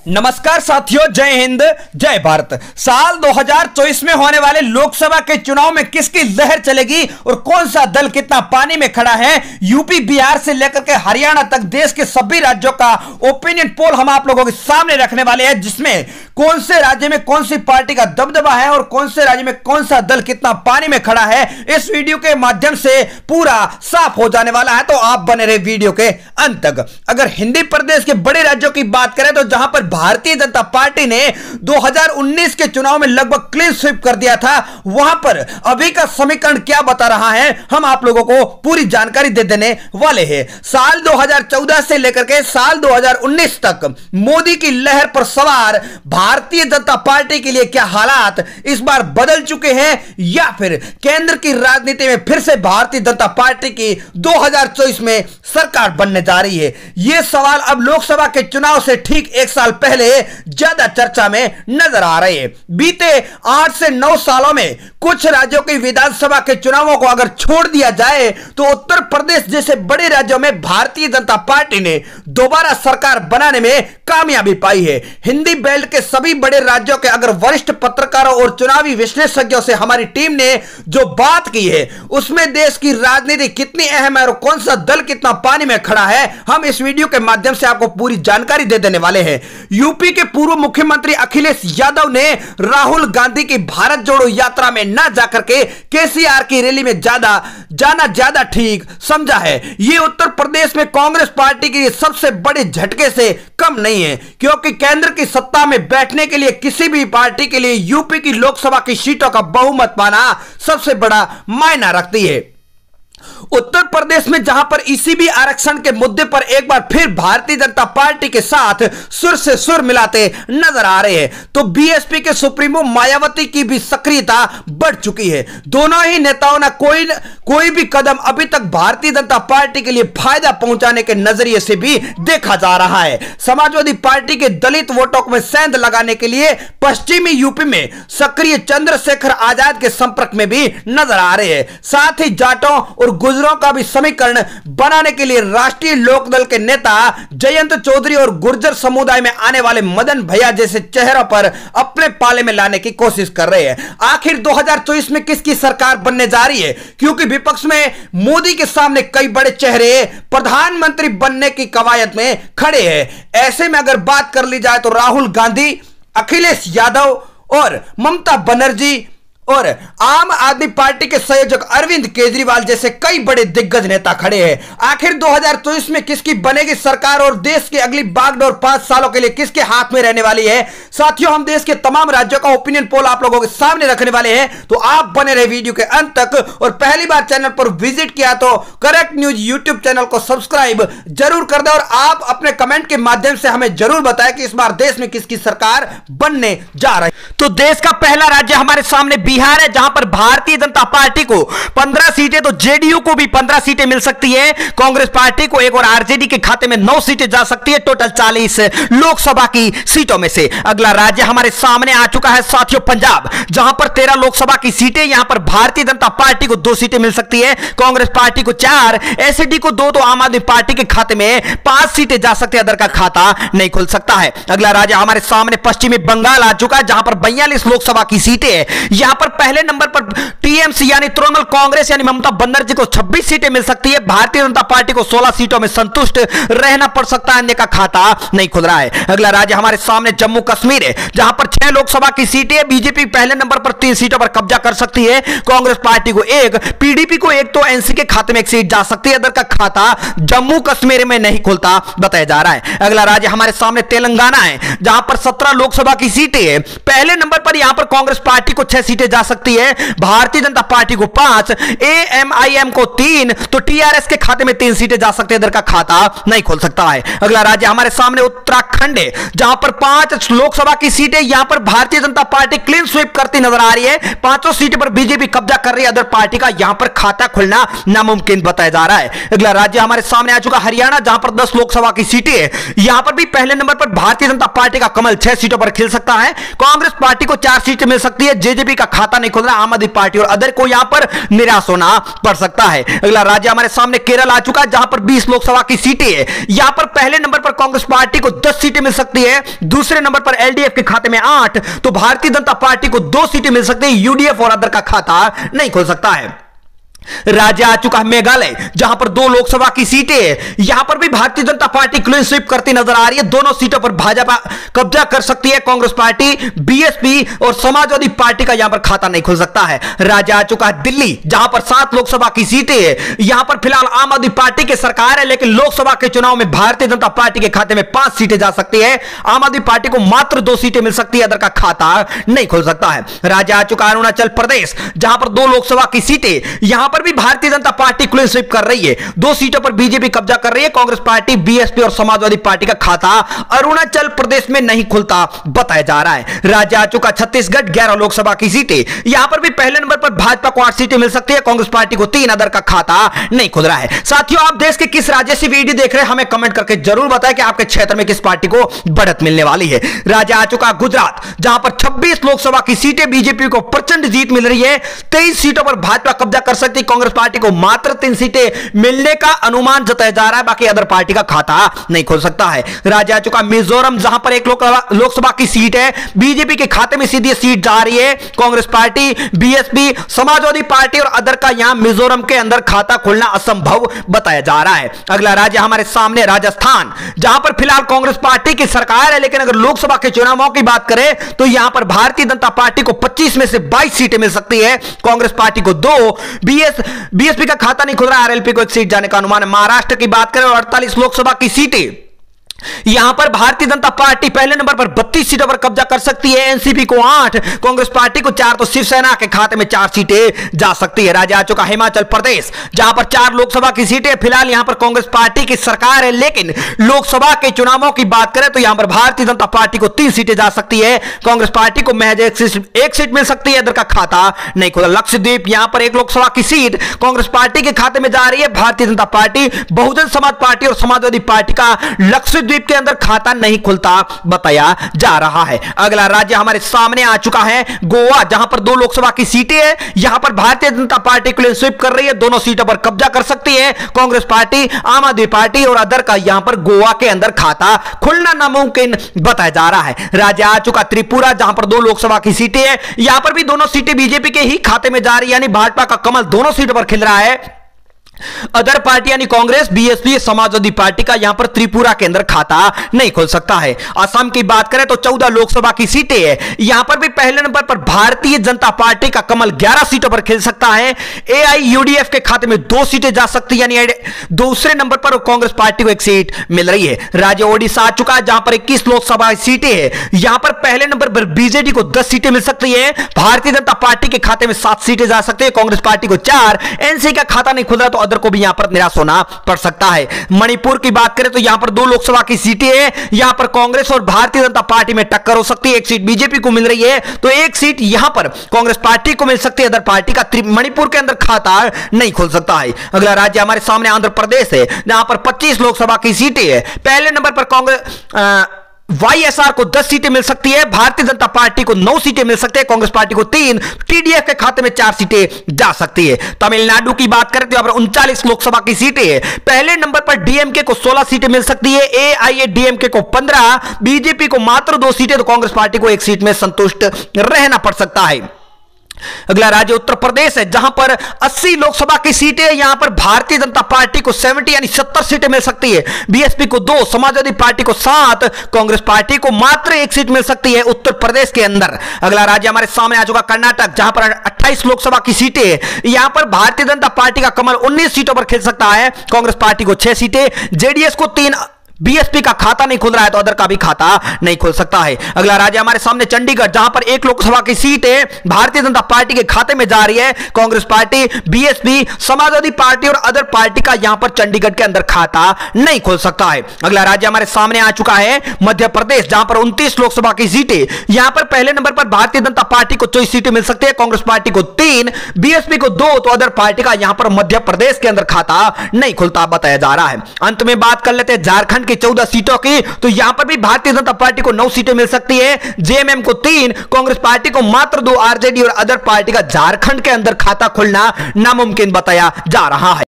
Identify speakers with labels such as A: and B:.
A: नमस्कार साथियों, जय हिंद जय भारत। साल 2024 में होने वाले लोकसभा के चुनाव में किसकी लहर चलेगी और कौन सा दल कितना पानी में खड़ा है, यूपी बिहार से लेकर के हरियाणा तक देश के सभी राज्यों का ओपिनियन पोल हम आप लोगों के सामने रखने वाले हैं, जिसमें कौन से राज्य में कौन सी पार्टी का दबदबा है और कौन से राज्य में कौन सा दल कितना पानी में खड़ा है। इस वीडियो के माध्यम से पूरा साफ हो जाने वाला है, तो आप बने रहे वीडियो के अंत तक। अगर हिंदी प्रदेश के बड़े राज्यों की बात करें तो जहां पर भारतीय जनता पार्टी ने 2019 के चुनाव में लगभग क्लीन स्वीप कर दिया था, वहां पर अभी का समीकरण क्या बता रहा है, हम आप लोगों को पूरी जानकारी दे देने वाले हैं। साल 2014 से लेकर के साल 2019 तक मोदी की लहर पर सवार भारतीय जनता पार्टी के लिए क्या हालात इस बार बदल चुके हैं, या फिर केंद्र की राजनीति में फिर से भारतीय जनता पार्टी की 2024 में सरकार बनने जा रही है। यह सवाल अब लोकसभा के चुनाव से ठीक एक साल पहले ज्यादा चर्चा में नजर आ रहे हैं। बीते 8 से 9 सालों में कुछ राज्यों की विधानसभा के चुनावों को अगर छोड़ दिया जाए तो उत्तर प्रदेश जैसे बड़े राज्यों में भारतीय जनता पार्टी ने दोबारा सरकार बनाने में कामयाबी पाई है। हिंदी बेल्ट के सभी बड़े राज्यों के अगर वरिष्ठ पत्रकारों और चुनावी विश्लेषज्ञों से हमारी टीम ने जो बात की है, उसमें देश की राजनीति कितनी अहम है और कौन सा दल कितना पानी में खड़ा है, हम इस वीडियो के माध्यम से आपको पूरी जानकारी दे देने वाले हैं। यूपी के पूर्व मुख्यमंत्री अखिलेश यादव ने राहुल गांधी की भारत जोड़ो यात्रा में ना जाकर के केसीआर की रैली में जाना ज्यादा ठीक समझा है। यह उत्तर प्रदेश में कांग्रेस पार्टी के लिए सबसे बड़े झटके से कम नहीं है, क्योंकि केंद्र की सत्ता में बैठने के लिए किसी भी पार्टी के लिए यूपी की लोकसभा की सीटों का बहुमत पाना सबसे बड़ा मायना रखती है। उत्तर प्रदेश में जहां पर ईसीबी आरक्षण के मुद्दे पर एक बार फिर भारतीय जनता पार्टी के साथ सुर से सुर मिलाते नजर आ रहे हैं, तो बीएसपी के सुप्रीमो मायावती की भी सक्रियता बढ़ चुकी है। दोनों ही नेताओं ने कोई भी कदम अभी तक भारतीय जनता पार्टी के लिए फायदा पहुंचाने के नजरिए से भी देखा जा रहा है। समाजवादी पार्टी के दलित वोटों में सेंध लगाने के लिए पश्चिमी यूपी में सक्रिय चंद्रशेखर आजाद के संपर्क में भी नजर आ रहे हैं। साथ ही जाटों और गुजरों का भी समीकरण बनाने के लिए राष्ट्रीय लोकदल के नेता जयंत चौधरी और गुर्जर समुदाय में आने वाले मदन भैया जैसे चेहरों पर अपने पाले में लाने की कोशिश कर रहे हैं। आखिर 2024 में किसकी सरकार बनने जा रही है, क्योंकि विपक्ष में मोदी के सामने कई बड़े चेहरे प्रधानमंत्री बनने की कवायद में खड़े हैं। ऐसे में अगर बात कर ली जाए तो राहुल गांधी, अखिलेश यादव और ममता बनर्जी और आम आदमी पार्टी के संयोजक अरविंद केजरीवाल जैसे कई बड़े दिग्गज नेता खड़े हैं। आखिर 2024 में किसकी बनेगी सरकार और देश की अगली बागडोर 5 सालों के लिए किसके हाथ में रहने वाली है। साथियों, हम देश के तमाम राज्यों का ओपिनियन पोल आप लोगों के सामने रखने वाले हैं, तो आप बने रहे वीडियो के अंत तक। और पहली बार चैनल पर विजिट किया तो करेक्ट न्यूज यूट्यूब चैनल को सब्सक्राइब जरूर कर दें और आप अपने कमेंट के माध्यम से हमें जरूर बताएं कि इस बार देश में किसकी सरकार बनने जा रही है। तो देश का पहला राज्य हमारे सामने बिहार है, जहां पर भारतीय जनता पार्टी को 15 सीटें तो जेडीयू को भी 15 सीटें मिल सकती है, कांग्रेस पार्टी को एक और आरजेडी के खाते में 9 सीटें जा सकती है, टोटल 40 लोकसभा की सीटों में से। अगला राज्य हमारे सामने आ चुका है साथियों, पंजाब, जहां पर 13 लोकसभा की सीटें, यहां पर भारतीय जनता पार्टी को 2 सीटें मिल सकती है, कांग्रेस पार्टी को 4, एसएडी को 2 तो आम आदमी पार्टी के खाते में 5 सीटें जा सकती है, अदर का खाता नहीं खुल सकता है। अगला राज्य हमारे सामने पश्चिमी बंगाल आ चुका है, जहां पर 42 लोकसभा की सीटें हैं। यहां पर पहले नंबर पर टीएमसी यानी तृणमूल कांग्रेस यानी ममता बनर्जी को 26 सीटें मिल सकती है, भारतीय जनता पार्टी को 16 सीटों में संतुष्ट रहना पड़ सकता है, अन्य का खाता नहीं खुल रहा है। अगला राज्य हमारे सामने जम्मू कश्मीर है, जहां पर 6 लोकसभा की सीटें है, बीजेपी पहले नंबर पर 3 सीटों पर कब्जा कर सकती है, कांग्रेस पार्टी को 1, पीडीपी को 1 तो एनसी के खाते में 1 सीट जा सकती है, अदर का खाता जम्मू कश्मीर में नहीं खुलता बताया जा रहा है। अगला राज्य हमारे सामने तेलंगाना है, जहां पर 17 लोकसभा की सीटें है, पहले नंबर पर यहां पर कांग्रेस पार्टी को 6 सीटें जा सकती है, भारतीय जनता पार्टी को 5, एएमआईएम को 3 तो टीआरएस के खाते में 3 सीटें जा सकते हैं, इधर का खाता नहीं खोल सकता है। अगला राज्य हमारे सामने उत्तराखंड है, जहां पर 5 लोकसभा की सीटें, यहां पर Bharatiya Janata party clean sweep करती नजर आ रही है, 5 सीटों पर बीजेपी कब्जा कर रही है, अदर पार्टी का यहां पर खाता खुलना नामुमकिन बताया जा रहा है। अगला राज्य हमारे सामने आ चुका हरियाणा, जहां पर 10 लोकसभा की सीटें है, यहां पर भी पहले नंबर पर भारतीय जनता पार्टी का कमल 6 सीटों पर खिल सकता है, कांग्रेस पार्टी को 4 सीटें मिल सकती है, जेजेपी का खाता नहीं खुल रहा, आम आदमी पार्टी और अदर को यहां पर निराश होना पड़ सकता है। अगला राज्य हमारे सामने केरल आ चुका है, जहां पर 20 लोकसभा की सीटें है। यहां पर पहले नंबर पर कांग्रेस पार्टी को 10 सीटें मिल सकती है, दूसरे नंबर पर एलडीएफ के खाते में 8, तो भारतीय जनता पार्टी को 2 सीटें मिल सकती है, यूडीएफ और अदर का खाता नहीं खुल सकता है। राज्य आ चुका है मेघालय, जहां पर 2 लोकसभा की सीटें हैं। यहां पर भी Bharatiya Janata party clean sweep करती नजर आ रही है, दोनों सीटों पर भाजपा कब्जा कर सकती है, कांग्रेस पार्टी, बीएसपी और समाजवादी पार्टी का यहां पर खाता नहीं खुल सकता है। राज्य आ चुका है दिल्ली, जहां पर 7 लोकसभा की सीटें हैं। यहां पर फिलहाल आम आदमी पार्टी की सरकार है, लेकिन लोकसभा के चुनाव में भारतीय जनता पार्टी के खाते में 5 सीटें जा सकती है, आम आदमी पार्टी को मात्र 2 सीटें मिल सकती है, अदर का खाता नहीं खुल सकता है। राज्य आ चुका है अरुणाचल प्रदेश, जहां पर 2 लोकसभा की सीटें, यहां पर भी Bharatiya Janata party clean sweep कर रही है, 2 सीटों पर बीजेपी कब्जा कर रही है, कांग्रेस पार्टी, बीएसपी और समाजवादी पार्टी का खाता अरुणाचल प्रदेश में नहीं खुलता बताया जा रहा है। राज्य आ चुका छत्तीसगढ़, 11 लोकसभा की सीटें, यहां पर भी पहले नंबर पर भाजपा को 8 सीटें मिल सकती है, कांग्रेस पार्टी को 3, अदर का खाता नहीं खुल रहा है। साथियों, आप देश के किस राज्य से वीडियो देख रहे हैं हमें कमेंट करके जरूर बताएं कि आपके क्षेत्र में किस पार्टी को बढ़त मिलने वाली है। राज्य आ चुका गुजरात, जहां पर 26 लोकसभा की सीटें, बीजेपी को प्रचंड जीत मिल रही है, 23 सीटों पर भाजपा कब्जा कर सकती है, कांग्रेस पार्टी को मात्र 3 सीटें मिलने का अनुमान जताया जा रहा है, बाकी अदर पार्टी का खाता नहीं खुल सकता है। राज्य आ चुका मिजोरम, जहां पर 1 लोकसभा की सीट है, बीजेपी के खाते में सीधी सीट जा रही है, Congress party, BSP, Samajwadi party और अदर का यहां मिजोरम के अंदर खाता खुलना असंभव बताया जा रहा है। अगला राज्य हमारे सामने राजस्थान, जहां पर फिलहाल कांग्रेस पार्टी की सरकार है, लेकिन अगर लोकसभा के चुनावों की बात करें तो यहां पर भारतीय जनता पार्टी को 25 में से 22 सीटें मिल सकती है, कांग्रेस पार्टी को 2, बीएसपी का खाता नहीं खुल रहा, आरएलपी को 1 सीट जाने का अनुमान है। महाराष्ट्र की बात करें 48 लोकसभा की सीटें, यहां पर भारतीय जनता पार्टी पहले नंबर पर 32 सीटों पर कब्जा कर सकती है, एनसीपी को 8, कांग्रेस पार्टी को 4, तो शिवसेना के खाते में 4 सीटें जा सकती है। राज्य आ चुका हिमाचल प्रदेश, जहां पर 4 लोकसभा की सीटें, फिलहाल यहां पर कांग्रेस पार्टी की सरकार है, लेकिन लोकसभा के चुनावों की बात करें तो यहां पर भारतीय जनता पार्टी को 3 सीटें जा सकती है, कांग्रेस पार्टी को महज 1 सीट मिल सकती है, इधर का खाता नहीं खुला। लक्षद्वीप, यहां पर 1 लोकसभा की सीट कांग्रेस पार्टी के खाते में जा रही है, भारतीय जनता पार्टी, बहुजन समाज पार्टी और समाजवादी पार्टी का लक्षद्वीप के अंदर खाता नहीं खुलता बताया जा रहा है। अगला राज्य हमारे सामने आ चुका है गोवा, जहां पर 2 लोकसभा की सीटें हैं, यहां पर Bharatiya Janata party clean sweep कर रही है, दोनों सीटों पर कब्जा कर सकती है, कांग्रेस पार्टी, आम आदमी पार्टी और अदर का यहां पर गोवा के अंदर खाता खुलना नामुमकिन बताया जा रहा है। राज्य आ चुका त्रिपुरा, जहां पर 2 लोकसभा की सीटें हैं, यहां पर भी दोनों सीटें बीजेपी के ही खाते में जा रही है, यानी भाजपा का कमल दोनों सीटों पर खिल रहा है। अदर पार्टी यानी कांग्रेस, बीएसपी, समाजवादी पार्टी का यहां पर त्रिपुरा के अंदर खाता नहीं खुल सकता है। असम की बात करें तो 14 लोकसभा की सीटें हैं, यहां पर भी पहले नंबर पर भारतीय जनता पार्टी का कमल 11 सीटों पर खिल सकता है, एआईयूडीएफ के खाते में 2 सीटें जा सकती है, यानी दूसरे नंबर पर कांग्रेस पार्टी को 1 सीट मिल रही है। राज्य ओडिशा आ चुका है, जहां पर 21 लोकसभा सीटें हैं, यहां पर पहले नंबर पर बीजेडी को 10 सीटें मिल सकती है, भारतीय जनता पार्टी के खाते में 7 सीटें जा सकती है, कांग्रेस पार्टी को 4, एनसी का खाता नहीं खुल रहा तो को भी यहां पर निराश होना पड़ सकता है। मणिपुर की बात करें तो यहां पर 2 लोकसभा की सीटें हैं, यहां पर कांग्रेस और भारतीय जनता पार्टी में टक्कर हो सकती है, 1 सीट बीजेपी को मिल रही है, तो 1 सीट यहां पर कांग्रेस पार्टी को मिल सकती है, अदर पार्टी का मणिपुर के अंदर खाता नहीं खुल सकता है। अगला राज्य हमारे सामने आंध्र प्रदेश है, जहां पर 25 लोकसभा की सीटें हैं, पहले नंबर पर कांग्रेस वाईएसआर को 10 सीटें मिल सकती है, भारतीय जनता पार्टी को 9 सीटें मिल सकती है, कांग्रेस पार्टी को 3, टीडीएफ के खाते में 4 सीटें जा सकती है। तमिलनाडु की बात करें तो यहां पर 39 लोकसभा की सीटें हैं, पहले नंबर पर डीएमके को 16 सीटें मिल सकती है, एआईएडीएमके को 15, बीजेपी को मात्र 2 सीटें, तो कांग्रेस पार्टी को 1 सीट में संतुष्ट रहना पड़ सकता है। अगला राज्य उत्तर प्रदेश है, जहां पर 80 लोकसभा की सीटें, यहां पर भारतीय जनता पार्टी को 70 यानी 70 सीटें मिल सकती है, बीएसपी को 2, समाजवादी पार्टी को 7, कांग्रेस पार्टी को मात्र 1 सीट मिल सकती है उत्तर प्रदेश के अंदर। अगला राज्य हमारे सामने आ चुका कर्नाटक, जहां पर 28 लोकसभा की सीटें, यहां पर भारतीय जनता पार्टी का कमल 19 सीटों पर खिल सकता है, कांग्रेस पार्टी को 6 सीटें, जेडीएस को 3, बीएसपी का खाता नहीं खुल रहा है तो अदर का भी खाता नहीं खुल सकता है। अगला राज्य हमारे सामने चंडीगढ़, जहां पर 1 लोकसभा की सीट है, भारतीय जनता पार्टी के खाते में जा रही है, Congress party, BSP, Samajwadi party और अदर पार्टी का यहां पर चंडीगढ़ के अंदर खाता नहीं खुल सकता है। अगला राज्य हमारे सामने आ चुका है मध्य प्रदेश, जहां पर 29 लोकसभा की सीटें, यहां पर पहले नंबर पर भारतीय जनता पार्टी को 24 सीटें मिल सकती है, कांग्रेस पार्टी को 3, बीएसपी को 2, तो अदर पार्टी का यहां पर मध्य प्रदेश के अंदर खाता नहीं खुलता बताया जा रहा है। अंत में बात कर लेते हैं झारखंड की 14 सीटों की, तो यहां पर भी भारतीय जनता पार्टी को 9 सीटें मिल सकती है, जेएमएम को 3, कांग्रेस पार्टी को मात्र 2, आरजेडी और अदर पार्टी का झारखंड के अंदर खाता खुलना नामुमकिन बताया जा रहा है।